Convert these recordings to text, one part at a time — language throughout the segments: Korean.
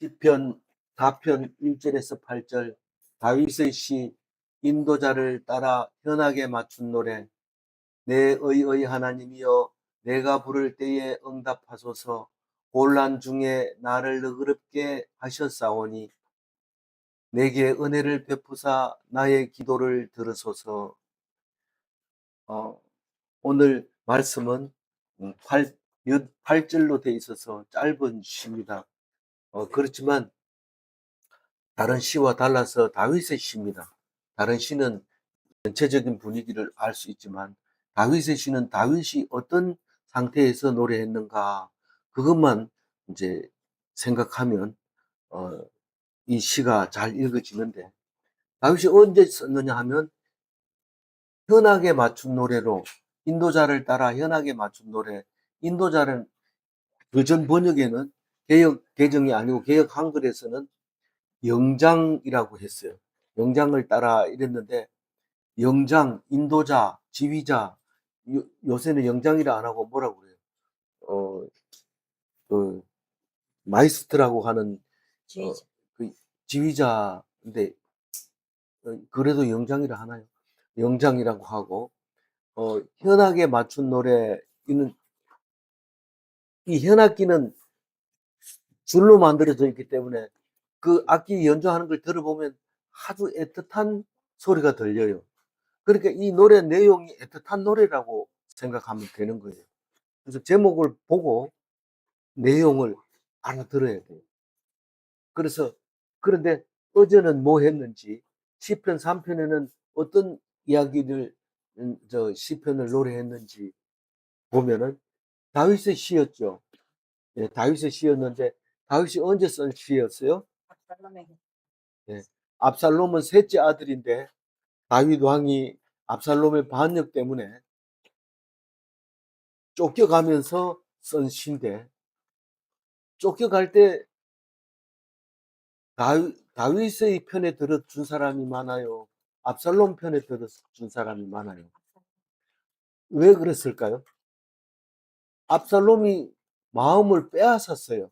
시편 4편 1절에서 8절. 다윗의 시. 인도자를 따라 현악에 맞춘 노래. 내 의의 하나님이여, 내가 부를 때에 응답하소서. 곤란 중에 나를 너그럽게 하셨사오니 내게 은혜를 베푸사 나의 기도를 들으소서. 오늘 말씀은 8절로 되어 있어서 짧은 시입니다. 그렇지만 다른 시와 달라서 다윗의 시입니다. 다른 시는 전체적인 분위기를 알 수 있지만 다윗의 시는 다윗이 어떤 상태에서 노래했는가, 그것만 이제 생각하면 이 시가 잘 읽어지는데, 다윗이 언제 썼느냐 하면 현악에 맞춘 노래로, 인도자를 따라 현악에 맞춘 노래. 인도자는 그전 번역에는 개역 개정이 아니고 개역 한글에서는 영장이라고 했어요. 영장을 따라 이랬는데, 영장, 인도자, 지휘자, 요새는 영장이라 안 하고 뭐라고 그래요? 그 마이스트라고 하는 지휘자. 그 지휘자인데, 그래도 영장이라 하나요? 영장이라고 하고, 현악에 맞춘 노래. 이 현악기는 줄로 만들어져 있기 때문에 그 악기 연주하는 걸 들어보면 아주 애틋한 소리가 들려요. 그러니까 이 노래 내용이 애틋한 노래라고 생각하면 되는 거예요. 그래서 제목을 보고 내용을 알아들어야 돼요. 그런데 어제는 뭐 했는지, 시편 3편에는 어떤 이야기를, 시편을 노래했는지 보면은 다윗의 시였죠. 예, 다윗의 시였는데, 다윗이 언제 쓴 시였어요? 압살롬에게. 예, 압살롬은 셋째 아들인데 다윗 왕이 압살롬의 반역 때문에 쫓겨가면서 쓴 시인데, 쫓겨갈 때 다윗의 편에 들어준 사람이 많아요? 압살롬 편에 들어준 사람이 많아요? 왜 그랬을까요? 압살롬이 마음을 빼앗았어요.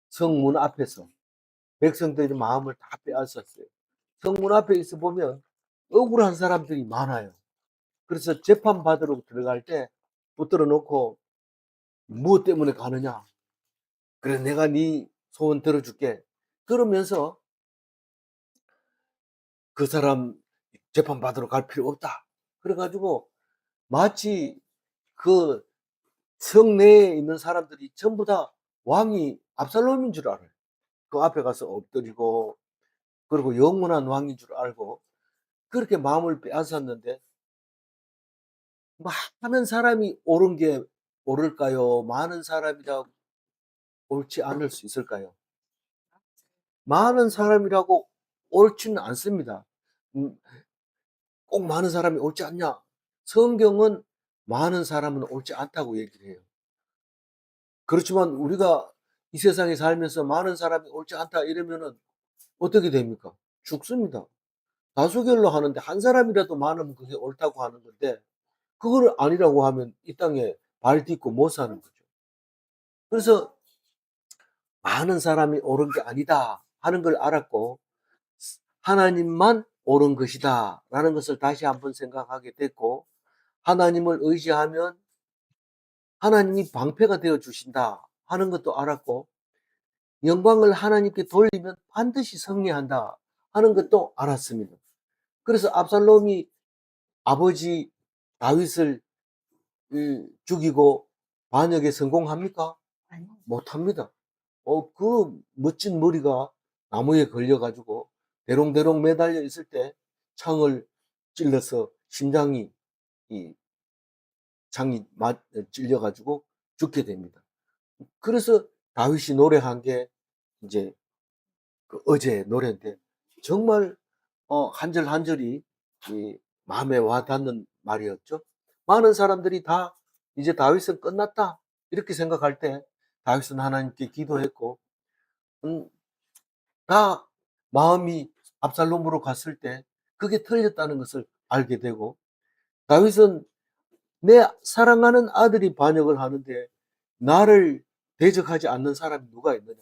성문 앞에서 백성들이 마음을 다 빼앗았어요. 성문 앞에 있어 보면 억울한 사람들이 많아요. 그래서 재판 받으러 들어갈 때 붙들어 놓고, 무엇 때문에 가느냐? 그래, 내가 네 소원 들어줄게. 그러면서 그 사람 재판 받으러 갈 필요 없다. 그래가지고 마치 그 성내에 있는 사람들이 전부 다 왕이 압살롬인 줄 알아요. 그 앞에 가서 엎드리고, 그리고 영원한 왕인 줄 알고 그렇게 마음을 빼앗았는데, 많은 사람이 옳은 게 옳을까요? 많은 사람이라고 옳지 않을 수 있을까요? 많은 사람이라고 옳지는 않습니다. 꼭 많은 사람이 옳지 않냐? 성경은 많은 사람은 옳지 않다고 얘기를 해요. 그렇지만 우리가 이 세상에 살면서 많은 사람이 옳지 않다 이러면은 어떻게 됩니까? 죽습니다. 다수결로 하는데 한 사람이라도 많으면 그게 옳다고 하는 건데, 그걸 아니라고 하면 이 땅에 발 딛고 못 사는 거죠. 그래서 많은 사람이 옳은 게 아니다 하는 걸 알았고, 하나님만 옳은 것이다 라는 것을 다시 한번 생각하게 됐고, 하나님을 의지하면 하나님이 방패가 되어 주신다 하는 것도 알았고, 영광을 하나님께 돌리면 반드시 승리한다 하는 것도 알았습니다. 그래서 압살롬이 아버지 다윗을 죽이고 반역에 성공합니까? 아니요. 못합니다. 그 멋진 머리가 나무에 걸려가지고 대롱대롱 매달려 있을 때 창을 찔러서 심장이, 이 창이 찔려가지고 죽게 됩니다. 그래서 다윗이 노래한 게 이제 그 어제 노래인데, 정말 한 절 한 절이 마음에 와닿는 말이었죠. 많은 사람들이 다 이제 다윗은 끝났다 이렇게 생각할 때 다윗은 하나님께 기도했고, 음, 다 마음이 압살롬으로 갔을 때 그게 틀렸다는 것을 알게 되고, 다윗은 내 사랑하는 아들이 반역을 하는데 나를 대적하지 않는 사람이 누가 있느냐?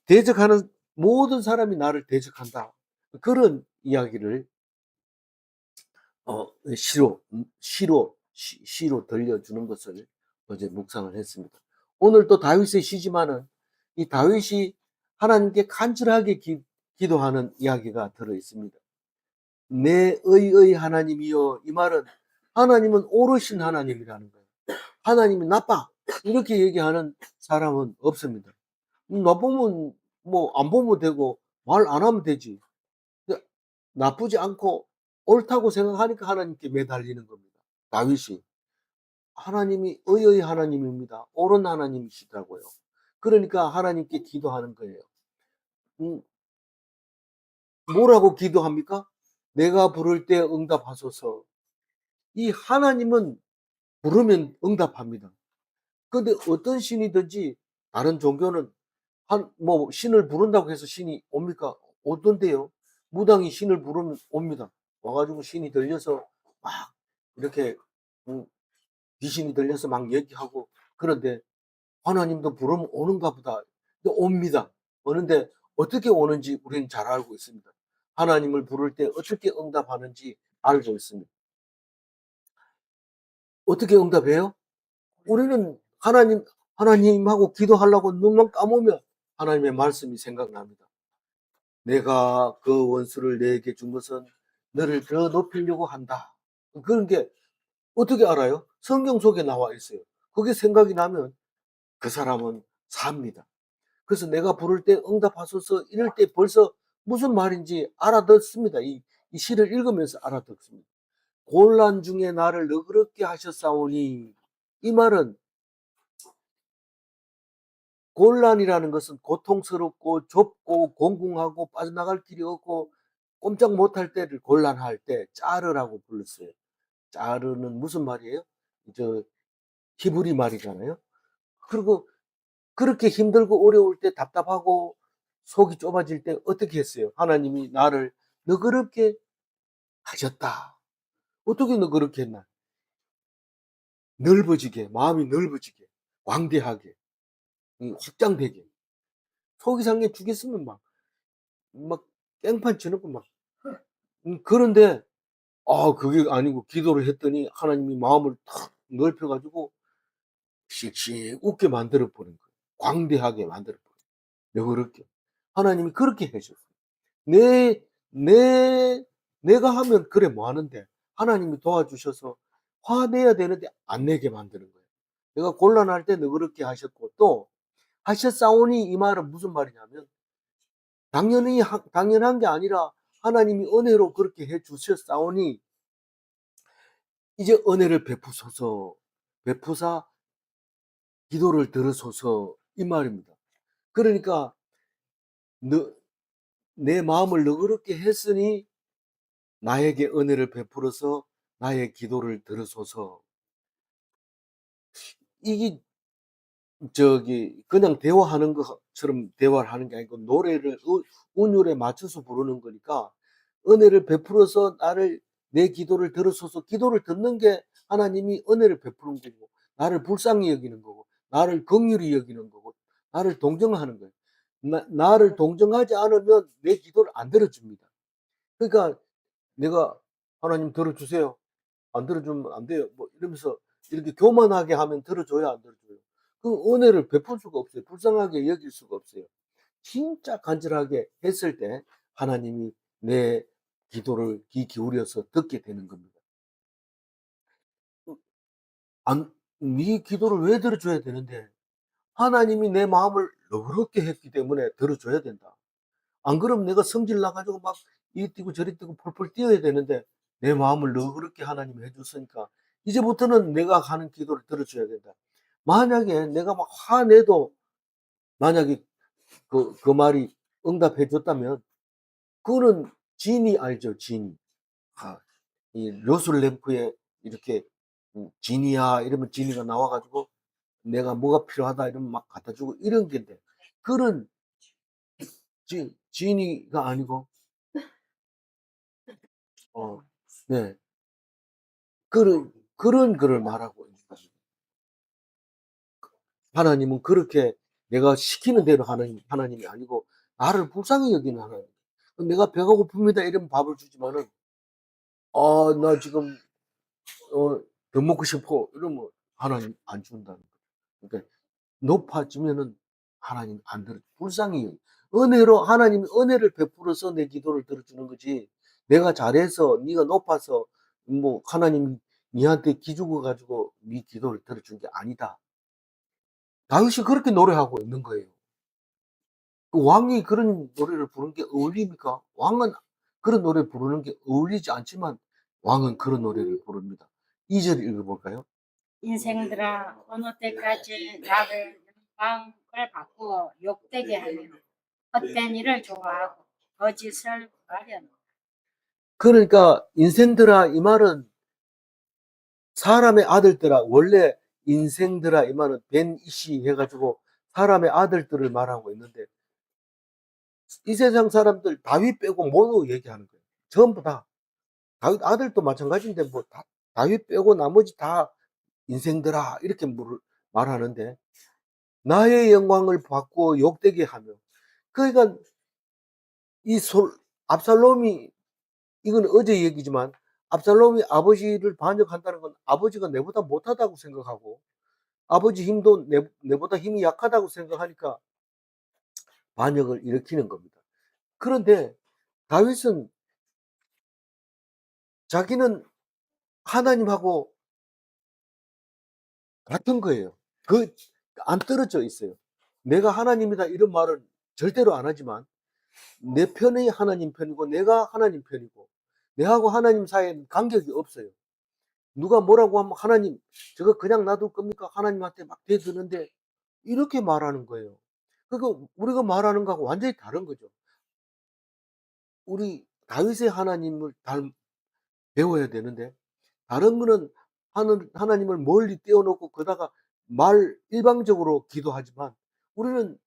대적하는 모든 사람이 나를 대적한다. 그런 이야기를 시로 들려주는 것을 어제 묵상을 했습니다. 오늘 또 다윗의 시지만은 이 다윗이 하나님께 간절하게 기도하는 이야기가 들어 있습니다. 내 의의 하나님이여. 이 말은 하나님은 옳으신 하나님이라는 거예요. 하나님이 나빠 이렇게 얘기하는 사람은 없습니다. 나쁘면 뭐 안 보면 되고 말 안 하면 되지. 나쁘지 않고 옳다고 생각하니까 하나님께 매달리는 겁니다. 다윗이 하나님이 의의 하나님입니다. 옳은 하나님이시더라고요. 그러니까 하나님께 기도하는 거예요. 음, 뭐라고 기도합니까? 내가 부를 때 응답하소서. 이 하나님은 부르면 응답합니다. 근데 어떤 신이든지 다른 종교는 뭐 신을 부른다고 해서 신이 옵니까? 오던데요. 무당이 신을 부르면 옵니다. 와가지고 신이 들려서 막 이렇게 음, 귀신이 들려서 막 얘기하고. 그런데 하나님도 부르면 오는가 보다. 근데 옵니다. 오는데 어떻게 오는지 우리는 잘 알고 있습니다. 하나님을 부를 때 어떻게 응답하는지 알고 있습니다. 어떻게 응답해요? 우리는 하나님하고 기도하려고 눈만 감으면 하나님의 말씀이 생각납니다. 내가 그 원수를 내게 준 것은 너를 더 높이려고 한다. 그런 게 어떻게 알아요? 성경 속에 나와 있어요. 그게 생각이 나면 그 사람은 삽니다. 그래서 내가 부를 때 응답하소서 이럴 때 벌써 무슨 말인지 알아듣습니다. 이 시를 읽으면서 알아듣습니다. 곤란 중에 나를 너그럽게 하셨사오니. 이 말은 곤란이라는 것은 고통스럽고 좁고 공궁하고 빠져나갈 길이 없고 꼼짝 못할 때를 곤란할 때 짜르라고 불렀어요. 짜르는 무슨 말이에요? 저 히브리 말이잖아요. 그리고 그렇게 힘들고 어려울 때 답답하고 속이 좁아질 때 어떻게 했어요? 하나님이 나를 너그럽게 하셨다. 어떻게 너그럽게 했나? 넓어지게, 마음이 넓어지게, 광대하게, 확장되게. 속이 상해 죽겠으면 막 깽판 치는 거 막. 그런데 그게 아니고 기도를 했더니 하나님이 마음을 탁 넓혀 가지고 씩씩 웃게 만들어 버린 거예요. 광대하게 만들어 버려요. 너그럽게. 하나님이 그렇게 해 줬어요. 내 내 내가 하면 그래 뭐 하는데 하나님이 도와주셔서 화내야 되는데 안 내게 만드는 거예요. 내가 곤란할 때 너그럽게 하셨고 또 하셨사오니. 이 말은 무슨 말이냐면 당연한 게 아니라 하나님이 은혜로 그렇게 해 주셨사오니 이제 은혜를 베푸소서. 베푸사 기도를 들으소서. 이 말입니다. 그러니까 너 내 마음을 너그럽게 했으니 나에게 은혜를 베풀어서 나의 기도를 들으소서. 이게 그냥 대화하는 것처럼 대화를 하는 게 아니고 노래를 운율에 맞춰서 부르는 거니까 은혜를 베풀어서 내 기도를 들으소서. 기도를 듣는 게 하나님이 은혜를 베푸는 거고 나를 불쌍히 여기는 거고 나를 긍휼히 여기는 거고 나를 동정하는 거예요. 나를 동정하지 않으면 내 기도를 안 들어줍니다. 그러니까 내가 하나님 들어주세요. 안 들어주면 안 돼요. 뭐 이러면서 이렇게 교만하게 하면 들어줘야 안 들어줘요. 그 은혜를 베풀 수가 없어요. 불쌍하게 여길 수가 없어요. 진짜 간절하게 했을 때 하나님이 내 기도를 귀 기울여서 듣게 되는 겁니다. 안, 네 기도를 왜 들어줘야 되는데 하나님이 내 마음을 너그럽게 했기 때문에 들어줘야 된다. 안 그러면 내가 성질 나가지고 막 이리 뛰고 저리 뛰고 펄펄 뛰어야 되는데 내 마음을 너그럽게 하나님이 해줬으니까 이제부터는 내가 하는 기도를 들어줘야 된다. 만약에 내가 막 화내도 만약에 그 말이 응답해 줬다면 그거는 지니 알죠? 지니. 이 료슬램프에 이렇게 지니야 이러면 지니가 나와가지고 내가 뭐가 필요하다 이러면 막 갖다 주고 이런 게인데 그런 지니가 아니고 어, 네. 그런 거를 말하고 있는 거죠. 하나님은 그렇게 내가 시키는 대로 하는 하나님이 아니고 나를 불쌍히 여기는 하나님. 내가 배가 고픕니다 이러면 밥을 주지만은 나 지금 더 먹고 싶어 이러면 하나님 안 준다는 거예요. 그러니까 높아지면은 하나님 안 들어 불쌍히 은혜로 하나님이 은혜를 베풀어서 내 기도를 들어주는 거지. 내가 잘해서 네가 높아서 뭐 하나님이 니한테 기죽어 가지고 네 기도를 들어준 게 아니다. 다윗이 그렇게 노래하고 있는 거예요. 그 왕이 그런 노래를 부르는 게 어울립니까? 왕은 그런 노래 부르는 게 어울리지 않지만 왕은 그런 노래를 부릅니다. 2절 읽어볼까요? 인생들아 어느 때까지 나를 영광을 받고 욕되게 하며 헛된 일을 좋아하고 거짓을 구하려노. 그러니까 인생들아 이 말은 사람의 아들들아 원래 인생들아 이 말은 벤이시 해가지고 사람의 아들들을 말하고 있는데 이 세상 사람들 다윗 빼고 모두 얘기하는 거예요. 전부 다 다윗 아들도 마찬가지인데 뭐 다윗 빼고 나머지 다 인생들아 이렇게 말하는데 나의 영광을 받고 욕되게 하며 그러니까 이 압살롬이 이건 어제 얘기지만 압살롬이 아버지를 반역한다는 건 아버지가 내보다 못하다고 생각하고 아버지 힘도 내보다 힘이 약하다고 생각하니까 반역을 일으키는 겁니다. 그런데 다윗은 자기는 하나님하고 같은 거예요. 안 떨어져 있어요. 내가 하나님이다 이런 말은 절대로 안 하지만 내 편이 하나님 편이고 내가 하나님 편이고 내하고 하나님 사이에는 간격이 없어요. 누가 뭐라고 하면 하나님 저거 그냥 놔둘 겁니까? 하나님한테 막 대드는데 이렇게 말하는 거예요. 그러니까 우리가 말하는 거하고 완전히 다른 거죠. 우리 다윗의 하나님을 배워야 되는데 다른 분은 하나님을 멀리 떼어놓고 거다가 일방적으로 기도하지만 우리는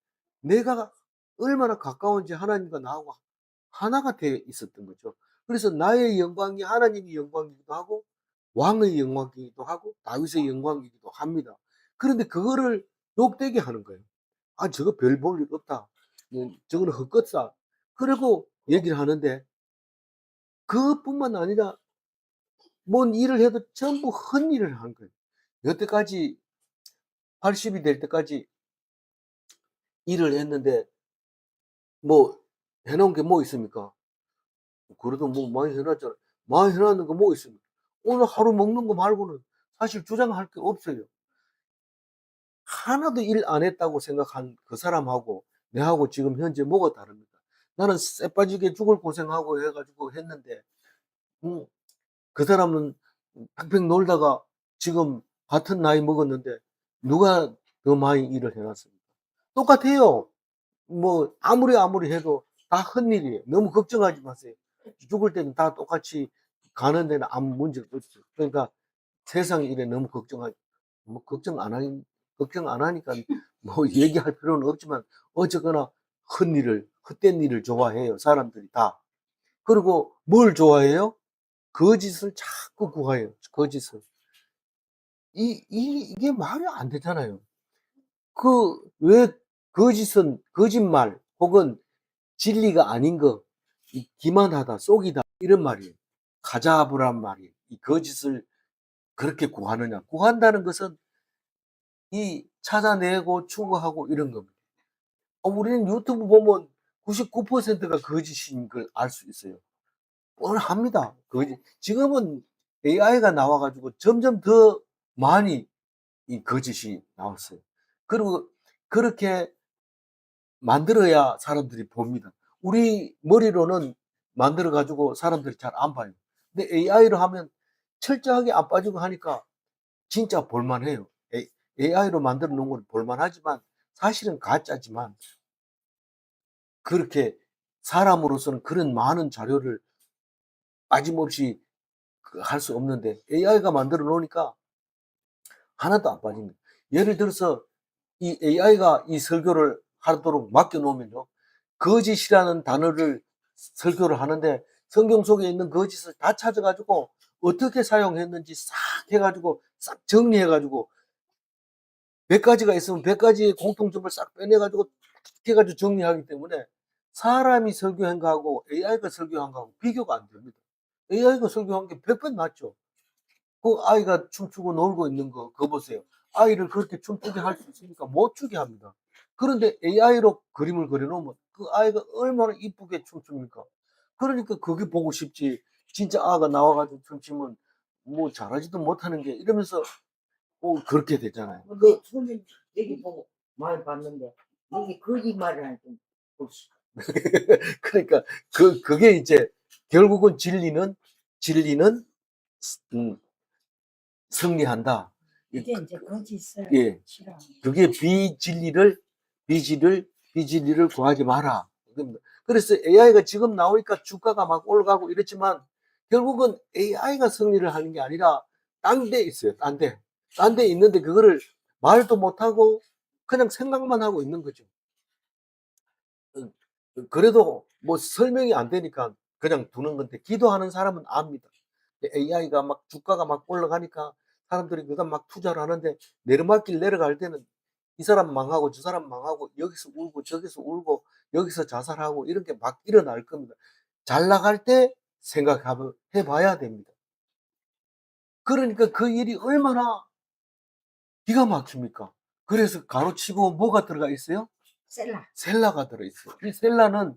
내가 얼마나 가까운지 하나님과 나하고 하나가 되어 있었던 거죠. 그래서 나의 영광이 하나님의 영광이기도 하고 왕의 영광이기도 하고 다윗의 영광이기도 합니다. 그런데 그거를 욕되게 하는 거예요. 저거 별 볼 일 없다. 저거는 헛것이다. 그리고 얘기를 하는데 그뿐만 아니라 뭔 일을 해도 전부 헛일을 한 거예요. 여태까지 80이 될 때까지 일을 했는데 뭐 해놓은 게 뭐 있습니까? 그래도 뭐 많이 해놨잖아요. 많이 해놨는 거 뭐 있습니까? 오늘 하루 먹는 거 말고는 사실 주장할 게 없어요. 하나도 일 안 했다고 생각한 그 사람하고 내하고 지금 현재 뭐가 다릅니까? 나는 쎄 빠지게 죽을 고생하고 해가지고 했는데 음, 그 사람은 팽팽 놀다가 지금 같은 나이 먹었는데 누가 더 많이 일을 해놨습니까? 똑같아요. 뭐 아무리 해도 다 헛일이에요. 너무 걱정하지 마세요. 죽을 때는 다 똑같이 가는 데는 아무 문제가 없어요. 그러니까 세상 일에 너무 뭐 걱정 안 하니까 뭐 얘기할 필요는 없지만 어쨌거나 헛된 일을 좋아해요. 사람들이 다. 그리고 뭘 좋아해요? 거짓을 자꾸 구해요. 거짓을. 이게 말이 안 되잖아요. 왜 거짓말 혹은 진리가 아닌 거, 기만하다, 속이다, 이런 말이에요. 가자부란 말이에요. 이 거짓을 그렇게 구하느냐. 구한다는 것은 찾아내고 추구하고 이런 겁니다. 우리는 유튜브 보면 99%가 거짓인 걸 알 수 있어요. 뻔합니다. 지금은 AI가 나와가지고 점점 더 많이 이 거짓이 나왔어요. 그리고 그렇게 만들어야 사람들이 봅니다. 우리 머리로는 만들어 가지고 사람들이 잘 안 봐요. 근데 AI로 하면 철저하게 안 빠지고 하니까 진짜 볼만해요. AI로 만들어 놓은 건 볼만하지만 사실은 가짜지만 그렇게 사람으로서는 그런 많은 자료를 빠짐없이 할 수 없는데 AI가 만들어 놓으니까 하나도 안 빠집니다. 예를 들어서 이 AI가 이 설교를 하도록 맡겨 놓으면요. 거짓이라는 단어를 설교를 하는데 성경 속에 있는 거짓을 다 찾아가지고 어떻게 사용했는지 싹 해가지고 싹 정리해가지고 100가지가 있으면 100가지의 공통점을 싹 빼내가지고 해가지고 정리하기 때문에 사람이 설교한 거하고 AI가 설교한 거하고 비교가 안 됩니다. AI가 설교한 게 100배 낫죠. 그 아이가 춤추고 놀고 있는 거, 그거 보세요. 아이를 그렇게 춤추게 할 수 있으니까 못 추게 합니다. 그런데 AI로 그림을 그려놓으면 그 아이가 얼마나 이쁘게 춤춥니까? 그러니까 그게 보고 싶지. 진짜 아가 나와가지고 춤추면 뭐 잘하지도 못하는 게 이러면서 그렇게 되잖아요. 근데 처음에 얘기 보고 많이 봤는데 이게 거짓말을 하니까 볼수 그러니까 그게 이제 결국은 진리는 음, 승리한다. 이게 이제 거짓을 예. 싫어하는 그게 비진리를 구하지 마라. 그래서 AI가 지금 나오니까 주가가 막 올라가고 이렇지만 결국은 AI가 승리를 하는 게 아니라 딴 데 있어요. 딴 데. 딴 데 있는데 그거를 말도 못하고 그냥 생각만 하고 있는 거죠. 그래도 뭐 설명이 안 되니까 그냥 두는 건데 기도하는 사람은 압니다. AI가 막 주가가 막 올라가니까 사람들이 그다 막 투자를 하는데 내리막길 내려갈 때는 이 사람 망하고 저 사람 망하고 여기서 울고 저기서 울고 여기서 자살하고 이런 게 막 일어날 겁니다. 잘 나갈 때 생각해 봐야 됩니다. 그러니까 그 일이 얼마나 기가 막힙니까? 그래서 가로치고 뭐가 들어가 있어요? 셀라. 셀라가 들어있어요. 이 셀라는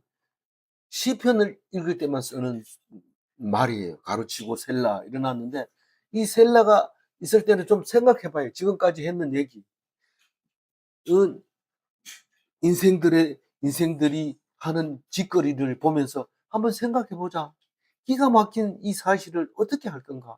시편을 읽을 때만 쓰는 말이에요. 가로치고 셀라 일어났는데 이 셀라가 있을 때는 좀 생각해 봐요. 지금까지 했는 얘기. 인생들이 하는 짓거리를 보면서 한번 생각해 보자. 기가 막힌 이 사실을 어떻게 할 건가?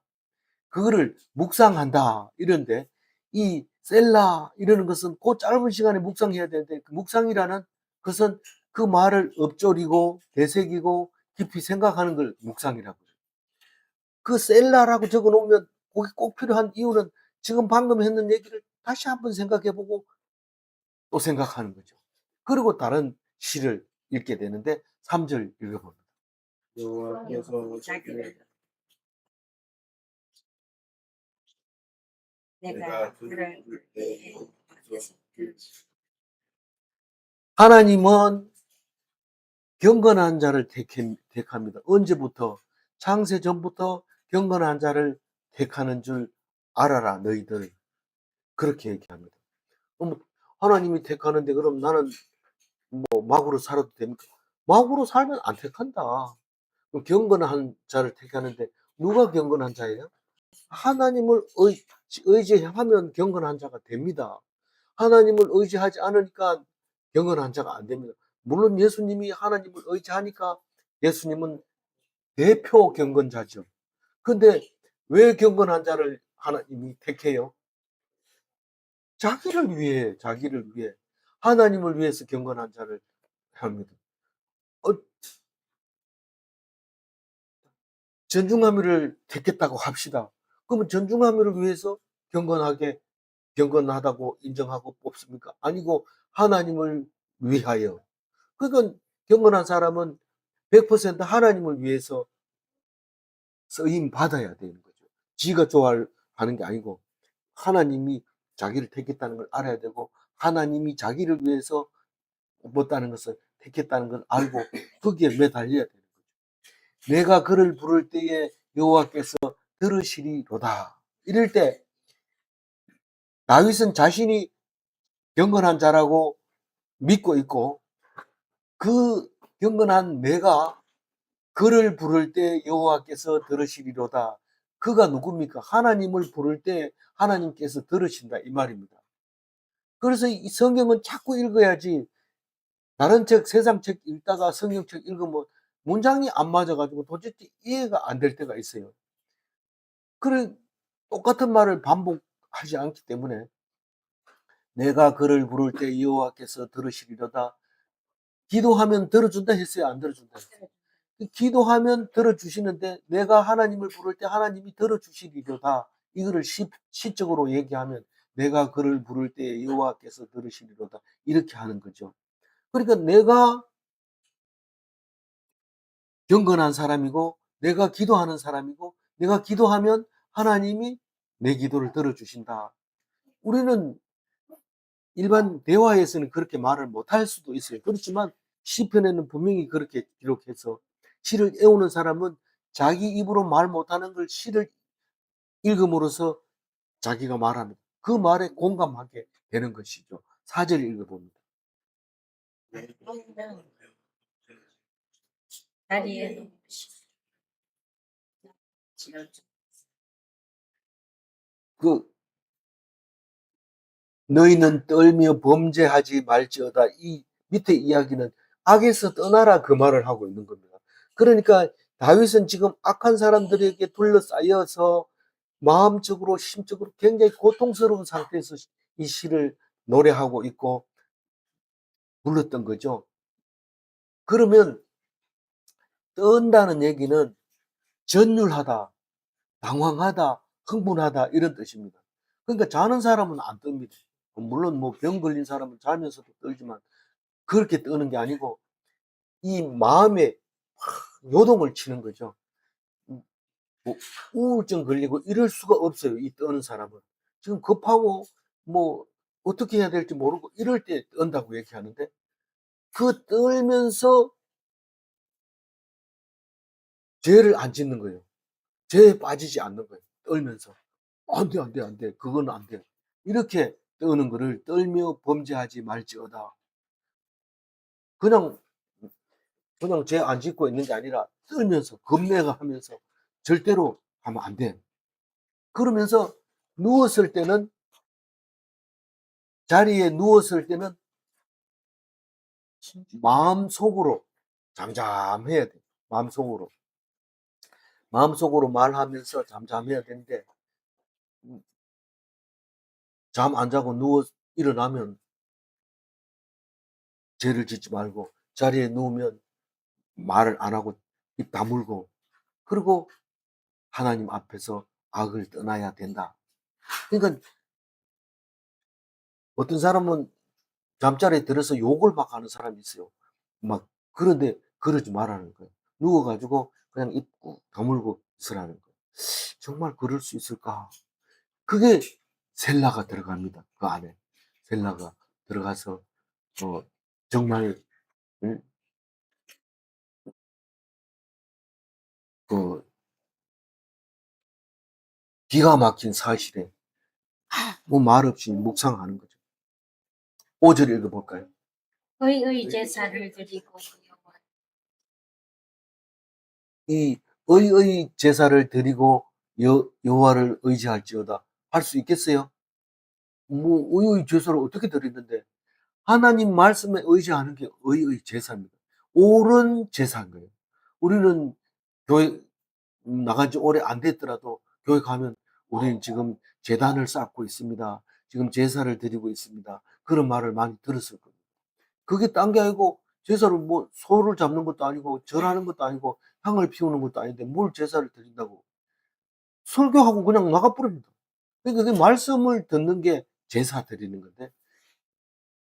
그거를 묵상한다. 이런데 이 셀라 이러는 것은 그 짧은 시간에 묵상해야 되는데 그 묵상이라는 것은 그 말을 읊조리고 되새기고 깊이 생각하는 걸 묵상이라고 해요. 그 셀라라고 적어 놓으면 그게 꼭 필요한 이유는 지금 방금 했는 얘기를 다시 한번 생각해 보고 또 생각하는 거죠. 그리고 다른 시를 읽게 되는데 3절 읽어봅니다. 여호와께서 자기를 내가 내가 그를 들을 때에 하나님은 경건한 자를 택합니다. 언제부터? 창세 전부터 경건한 자를 택하는 줄 알아라 너희들. 그렇게 얘기합니다. 그럼 하나님이 택하는데 그럼 나는 뭐 막으로 살아도 됩니까? 막으로 살면 안 택한다. 그럼 경건한 자를 택하는데 누가 경건한 자예요? 하나님을 의지하면 경건한 자가 됩니다. 하나님을 의지하지 않으니까 경건한 자가 안 됩니다. 물론 예수님이 하나님을 의지하니까 예수님은 대표 경건자죠. 근데 왜 경건한 자를 하나님이 택해요? 자기를 위해, 하나님을 위해서 경건한 자를 합니다. 전중함이를 택했다고 합시다. 그러면 전중함이를 위해서 경건하다고 인정하고 뽑습니까? 아니고 하나님을 위하여. 그건 경건한 사람은 100% 하나님을 위해서 쓰임 받아야 되는 거죠. 지가 좋아하는 게 아니고 하나님이 자기를 택했다는 걸 알아야 되고 하나님이 자기를 위해서 뽑았다는 것을 택했다는 걸 알고 거기에 매달려야 되는 거죠. 내가 그를 부를 때에 여호와께서 들으시리로다. 이럴 때 다윗은 자신이 경건한 자라고 믿고 있고 그 경건한 내가 그를 부를 때 여호와께서 들으시리로다. 그가 누굽니까? 하나님을 부를 때 하나님께서 들으신다 이 말입니다. 그래서 이 성경은 자꾸 읽어야지 다른 책, 세상 책 읽다가 성경책 읽으면 문장이 안 맞아가지고 도저히 이해가 안 될 때가 있어요. 그래 똑같은 말을 반복하지 않기 때문에 내가 그를 부를 때 여호와께서 들으시리로다. 기도하면 들어준다 했어요? 안 들어준다 했어요? 기도하면 들어주시는데 내가 하나님을 부를 때 하나님이 들어주시리로다. 이거를 시적으로 얘기하면 내가 그를 부를 때 여호와께서 들으시리로다. 이렇게 하는 거죠. 그러니까 내가 경건한 사람이고 내가 기도하는 사람이고 내가 기도하면 하나님이 내 기도를 들어주신다. 우리는 일반 대화에서는 그렇게 말을 못할 수도 있어요. 그렇지만 시편에는 분명히 그렇게 기록해서 시를 애우는 사람은 자기 입으로 말 못하는 걸 시를 읽음으로써 자기가 말하는 그 말에 공감하게 되는 것이죠. 4절 읽어봅니다. 다리에 그 너희는 떨며 범죄하지 말지어다. 이 밑에 이야기는 악에서 떠나라 그 말을 하고 있는 겁니다. 그러니까 다윗은 지금 악한 사람들에게 둘러싸여서 마음적으로 심적으로 굉장히 고통스러운 상태에서 이 시를 노래하고 있고 불렀던 거죠. 그러면 떤다는 얘기는 전율하다, 당황하다, 흥분하다 이런 뜻입니다. 그러니까 자는 사람은 안 뜹니다. 물론 뭐 병 걸린 사람은 자면서도 떨지만 그렇게 뜨는 게 아니고 이 마음에 요동을 치는 거죠. 뭐 우울증 걸리고 이럴 수가 없어요. 이 떠는 사람은. 지금 급하고 뭐 어떻게 해야 될지 모르고 이럴 때 떤다고 얘기하는데 그 떨면서 죄를 안 짓는 거예요. 죄에 빠지지 않는 거예요. 떨면서. 안 돼, 안 돼, 안 돼. 그건 안 돼. 이렇게 떠는 거를 떨며 범죄하지 말지어다. 그냥 죄 안 짓고 있는 게 아니라 떨면서 겁내가 하면서 절대로 하면 안 돼. 그러면서 누웠을 때는 자리에 누웠을 때는 마음속으로 잠잠해야 돼. 마음속으로. 마음속으로 말하면서 잠잠해야 되는데 잠 안 자고 누워 일어나면 죄를 짓지 말고 자리에 누우면 말을 안 하고 입 다물고 그리고 하나님 앞에서 악을 떠나야 된다. 그러니까 어떤 사람은 잠자리에 들어서 욕을 막 하는 사람이 있어요. 막 그런데 그러지 말라는 거예요. 누워가지고 그냥 입 꾹 다물고 있으라는 거예요. 정말 그럴 수 있을까? 그게 셀라가 들어갑니다. 그 안에 셀라가 들어가서 정말 음, 그 기가 막힌 사실에 뭐 말 없이 묵상하는 거죠. 5절 읽어볼까요? 의의 제사를 드리고 이 의의 제사를 드리고 여호와를 의지할지어다 할 수 있겠어요? 뭐 의의 제사를 어떻게 드리는데 하나님 말씀에 의지하는 게 의의 제사입니다. 옳은 제사인 거예요. 우리는 교회 나간 지 오래 안 됐더라도 교회 가면 우리는 지금 제단을 쌓고 있습니다. 지금 제사를 드리고 있습니다. 그런 말을 많이 들었을 겁니다. 그게 딴 게 아니고 제사를 뭐 소를 잡는 것도 아니고 절하는 것도 아니고 향을 피우는 것도 아닌데 뭘 제사를 드린다고 설교하고 그냥 나가버립니다. 그러니까 그 말씀을 듣는 게 제사 드리는 건데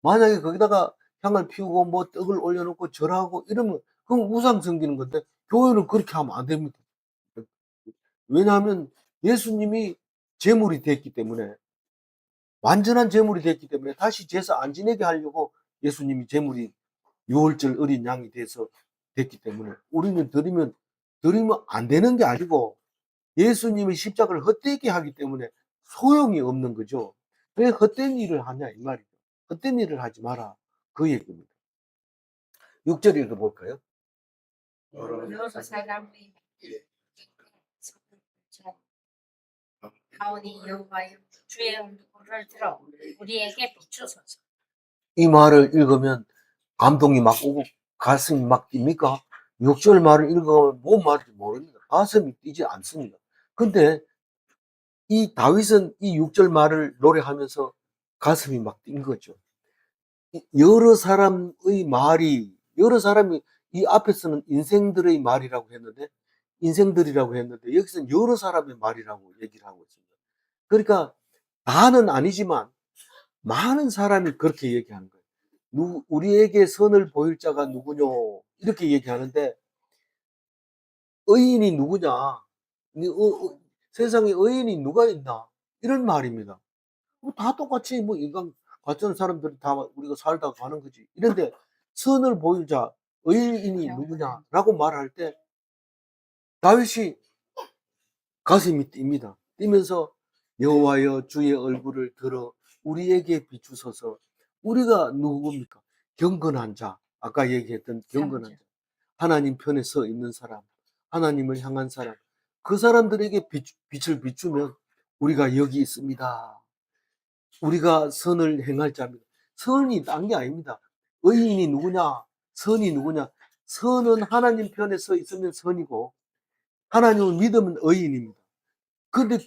만약에 거기다가 향을 피우고 뭐 떡을 올려놓고 절하고 이러면 그건 우상 섬기는 건데 교회는 그렇게 하면 안 됩니다. 왜냐하면 예수님이 제물이 됐기 때문에 완전한 제물이 됐기 때문에 다시 제사 안 지내게 하려고 예수님이 제물이 6월절 어린 양이 돼서 됐기 때문에 우리는 드리면 안 되는 게 아니고 예수님이 십자가를 헛되게 하기 때문에 소용이 없는 거죠. 왜 헛된 일을 하냐 이 말이죠. 헛된 일을 하지 마라 그 얘기입니다. 6절 읽어볼까요? 여러 사람의 가오니 여호와여 주의 얼굴을 들어 우리에게 비추소서. 이 말을 읽으면 감동이 막 오고 가슴이 막 뜁니까? 6절 말을 읽으면 뭔 말인지 모릅니다. 가슴이 뛰지 않습니다. 근데 이 다윗은 이 6절 말을 노래하면서 가슴이 막 뛴 거죠. 여러 사람의 말이 여러 사람이 이 앞에서는 인생들의 말이라고 했는데 인생들이라고 했는데 여기서는 여러 사람의 말이라고 얘기를 하고 있습니다. 그러니까 다는 아니지만 많은 사람이 그렇게 얘기하는 거예요. 우리에게 선을 보일 자가 누구뇨 이렇게 얘기하는데 의인이 누구냐? 세상에 의인이 누가 있나? 이런 말입니다. 다 똑같이 뭐 인간 같은 사람들이 다 우리가 살다가 가는 거지. 이런데 선을 보일 자 의인이 누구냐라고 말할 때 다윗이 가슴이 뜁니다. 뛰면서 여호와여 주의 얼굴을 들어 우리에게 비추소서. 우리가 누굽니까? 경건한 자. 아까 얘기했던 경건한 자. 하나님 편에 서 있는 사람, 하나님을 향한 사람. 그 사람들에게 빛을 비추면 우리가 여기 있습니다. 우리가 선을 행할 자입니다. 선이 딴 게 아닙니다. 의인이 누구냐? 선이 누구냐? 선은 하나님 편에 서 있으면 선이고 하나님을 믿으면 의인입니다. 근데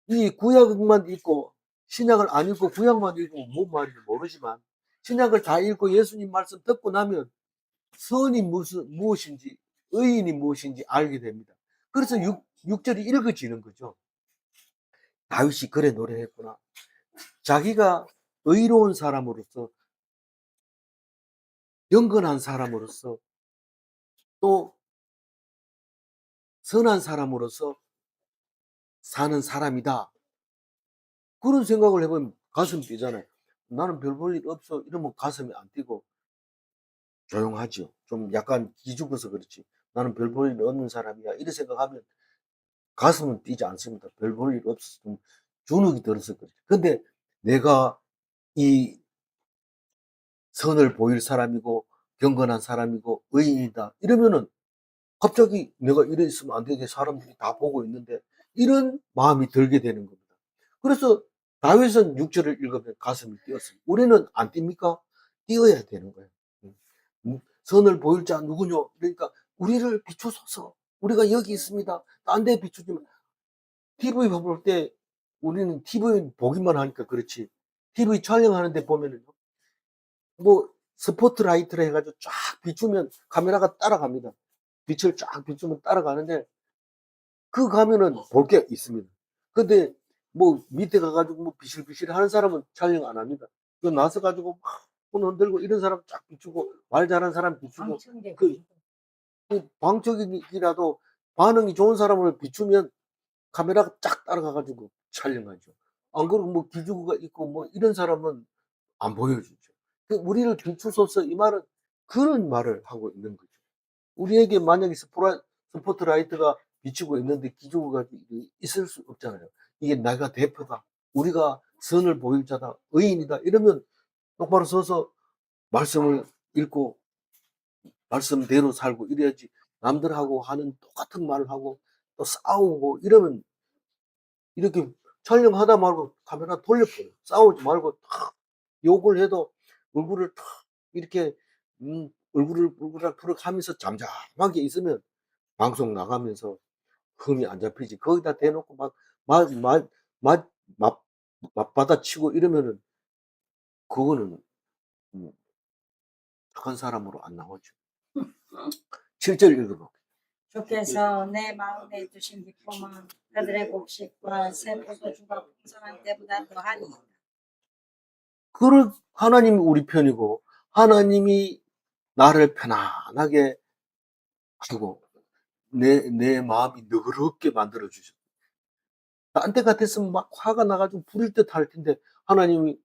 이 구약만 읽고 신약을 안 읽고 구약만 읽고 뭔 말인지 모르지만 신약을 다 읽고 예수님 말씀 듣고 나면 선이 무엇인지 의인이 무엇인지 알게 됩니다. 그래서 6절이 읽어지는 거죠. 다윗이 그래 노래했구나. 자기가 의로운 사람으로서 영건한 사람으로서 또 선한 사람으로서 사는 사람이다. 그런 생각을 해보면 가슴 뛰잖아요. 나는 별 볼 일 없어. 이러면 가슴이 안 뛰고 조용하죠. 좀 약간 기죽어서 그렇지. 나는 별 볼 일 없는 사람이야. 이런 생각하면 가슴은 뛰지 않습니다. 별 볼 일 없어서 좀 주눅이 들어서 그렇지. 근데 내가 이 선을 보일 사람이고 경건한 사람이고 의인이다. 이러면은 갑자기 내가 이래 있으면 안 되게 사람들이 다 보고 있는데 이런 마음이 들게 되는 겁니다. 그래서 다윗은 6절을 읽으면 가슴이 뛰었습니다. 우리는 안 뜁니까? 뛰어야 되는 거예요. 선을 보일 자 누구뇨? 그러니까 우리를 비추소서. 우리가 여기 있습니다. 딴 데 비추지 마. TV 볼 때 우리는 TV 보기만 하니까 그렇지. TV 촬영하는데 보면은 뭐 스포트라이트를 해가지고 쫙 비추면 카메라가 따라갑니다. 빛을 쫙 비추면 따라가는데 그 가면은 볼 게 있습니다. 근데 뭐 밑에 가가지고 뭐 비실비실 하는 사람은 촬영 안 합니다. 그 나서 가지고 막 손 흔들고 이런 사람 쫙 비추고 말 잘하는 사람 비추고 그 방청객이라도 반응이 좋은 사람을 비추면 카메라가 쫙 따라가가지고 촬영하죠. 안 그러고 뭐 기죽어가 있고 뭐 이런 사람은 안 보여주죠. 그 우리를 비추소서 이 말은 그런 말을 하고 있는 거죠. 우리에게 만약에 스포트라이트가 비추고 있는데 기죽어가 있을 수 없잖아요. 이게 내가 대표다. 우리가 선을 보일 자다. 의인이다. 이러면 똑바로 서서 말씀을 읽고 말씀대로 살고 이래야지 남들하고 하는 똑같은 말을 하고 또 싸우고 이러면 이렇게 촬영하다 말고 카메라 돌려버려요. 싸우지 말고 탁 욕을 해도 얼굴을 탁 이렇게 얼굴을 부르륵 하면서 잠잠하게 있으면 방송 나가면서 흠이 안 잡히지. 거기다 대놓고 맛, 맛, 맞받아치고 이러면은 그거는 음, 착한 사람으로 안 나오죠. 7절 읽어볼게요. 주께서 내 마음에 두신 기쁨은 그들의 곡식과 새 포도주가 풍성한 때보다 더하니 하나님이 우리 편이고 하나님이 나를 편안하게 하고 내 마음이 너그럽게 만들어 주셨. 딴 때 같았으면 막 화가 나가지고 부릴 듯 할 텐데 하나님이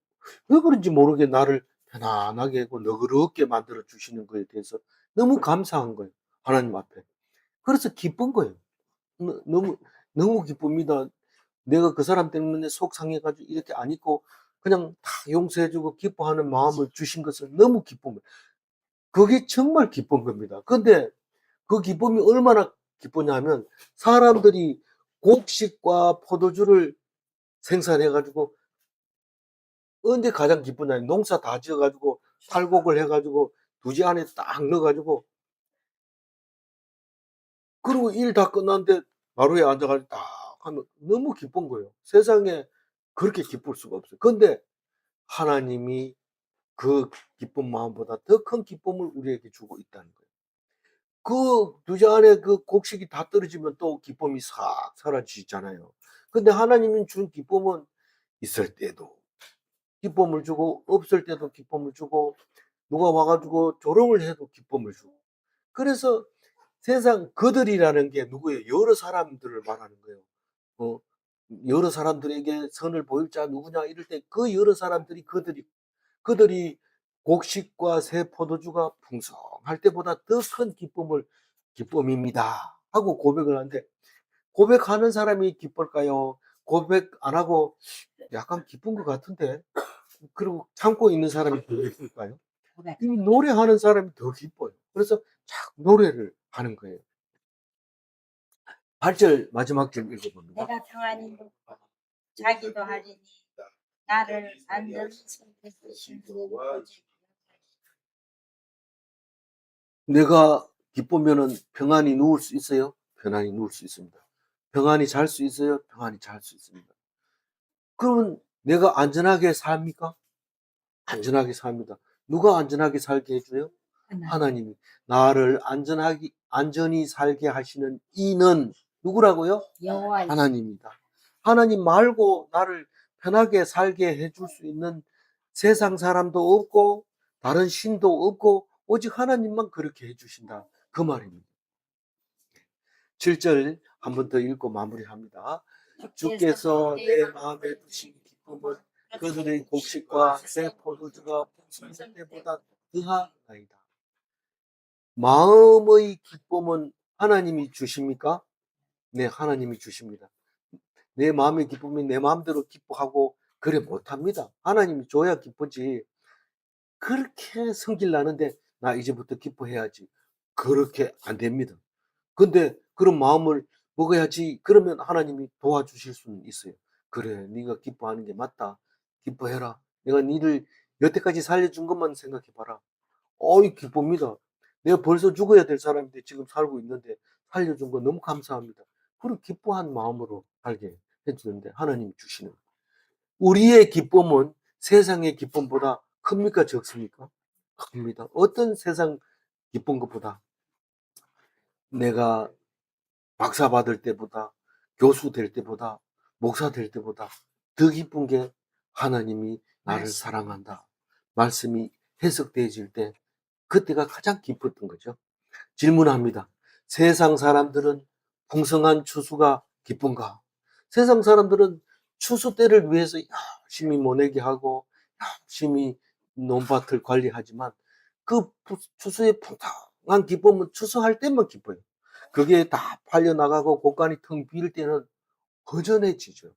왜 그런지 모르게 나를 편안하게 하고 너그럽게 만들어 주시는 거에 대해서 너무 감사한 거예요. 하나님 앞에. 그래서 기쁜 거예요. 너무 너무 기쁩니다. 내가 그 사람 때문에 속 상해가지고 이렇게 안 있고 그냥 다 용서해주고 기뻐하는 마음을 주신 것을 너무 기쁜 거예요. 그게 정말 기쁜 겁니다. 근데 그 기쁨이 얼마나 기쁘냐면 사람들이 곡식과 포도주를 생산해가지고 언제 가장 기쁘냐. 농사 다 지어가지고 탈곡을 해가지고 두지 안에 딱 넣어가지고 그리고 일 다 끝났는데 마루에 앉아가지고 딱 하면 너무 기쁜 거예요. 세상에 그렇게 기쁠 수가 없어요. 근데 하나님이 그 기쁜 마음보다 더 큰 기쁨을 우리에게 주고 있다는 거예요. 그 두지 안에 그 곡식이 다 떨어지면 또 기쁨이 싹 사라지잖아요. 근데 하나님이 준 기쁨은 있을 때도 기쁨을 주고 없을 때도 기쁨을 주고 누가 와가지고 조롱을 해도 기쁨을 주고 그래서 세상 그들이라는 게 누구예요? 여러 사람들을 말하는 거예요. 어, 여러 사람들에게 선을 보일 자 누구냐 이럴 때 그 여러 사람들이 그들이 곡식과 새 포도주가 풍성할 때보다 더 큰 기쁨입니다 하고 고백을 하는데, 고백하는 사람이 기쁠까요? 고백 안 하고 약간 기쁜 것 같은데, 그리고 참고 있는 사람이 더 기쁠까요? 이 노래하는 사람이 더 기뻐요. 그래서 자꾸 노래를 하는 거예요. 8절 마지막 절 읽어봅니다. 내가 평안히 자기도 하리니 나를 안전히 손에 드신 오직 내가 기쁘면은 평안히 누울 수 있어요? 편안히 누울 수 있습니다. 평안히 잘 수 있어요? 평안히 잘 수 있습니다. 그러면 내가 안전하게 삽니까? 안전하게 삽니다. 누가 안전하게 살게 해줘요? 하나님이. 나를 안전히 살게 하시는 이는 누구라고요? 여호와 하나님이다. 하나님 말고 나를 편하게 살게 해줄 수 있는 세상 사람도 없고 다른 신도 없고 오직 하나님만 그렇게 해주신다. 그 말입니다. 7절 한 번 더 읽고 마무리합니다. 주께서 내 마음에 두신 기쁨은 그들의 곡식과 새 포도주가 풍성할 때보다 더하나이다. 마음의 기쁨은 하나님이 주십니까? 네, 하나님이 주십니다. 내 마음의 기쁨이 내 마음대로 기뻐하고 그래 못합니다. 하나님이 줘야 기쁘지. 그렇게 성질 나는데 나 이제부터 기뻐해야지. 그렇게 안 됩니다. 근데 그런 마음을 먹어야지. 그러면 하나님이 도와주실 수는 있어요. 그래, 네가 기뻐하는 게 맞다. 기뻐해라. 내가 니를 여태까지 살려준 것만 생각해봐라. 어이, 기쁩니다. 내가 벌써 죽어야 될 사람인데 지금 살고 있는데 살려준 거 너무 감사합니다. 그런 기뻐한 마음으로 살게 해주는데 하나님이 주시는 거예요. 우리의 기쁨은 세상의 기쁨보다 큽니까? 적습니까? 큽니다. 어떤 세상 기쁜 것보다 내가 박사 받을 때보다 교수 될 때보다 목사 될 때보다 더 기쁜 게 하나님이 나를 사랑한다. 말씀이 해석되어질 때 그때가 가장 기뻤던 거죠. 질문합니다. 세상 사람들은 풍성한 추수가 기쁜가? 세상 사람들은 추수 때를 위해서 열심히 모내게 하고 열심히 논밭을 관리하지만 그 추수의 풍성한 기쁨은 추수할 때만 기뻐요. 그게 다 팔려나가고 곳간이 텅 비일 때는 허전해지죠.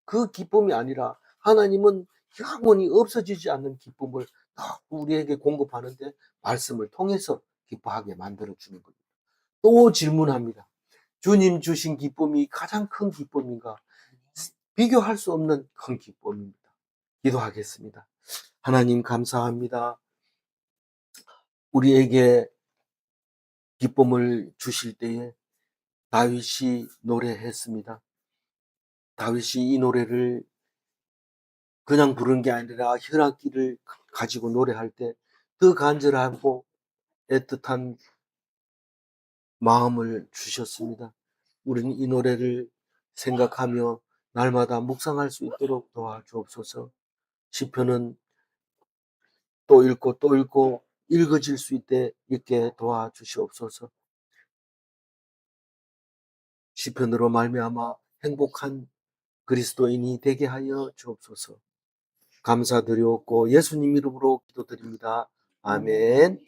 그 기쁨이 아니라 하나님은 영원히 없어지지 않는 기쁨을 우리에게 공급하는데 말씀을 통해서 기뻐하게 만들어주는 겁니다. 또 질문합니다. 주님 주신 기쁨이 가장 큰 기쁨인가? 비교할 수 없는 큰 기쁨입니다. 기도하겠습니다. 하나님 감사합니다. 우리에게 기쁨을 주실 때에 다윗이 노래했습니다. 다윗이 이 노래를 그냥 부른 게 아니라 현악기를 가지고 노래할 때 더 간절하고 애틋한 마음을 주셨습니다. 우리는 이 노래를 생각하며 날마다 묵상할 수 있도록 도와주옵소서. 시편은 또 읽고 또 읽고 읽어질 수 있게 도와주시옵소서. 시편으로 말미암아 행복한 그리스도인이 되게 하여 주옵소서. 감사드리옵고 예수님 이름으로 기도드립니다. 아멘.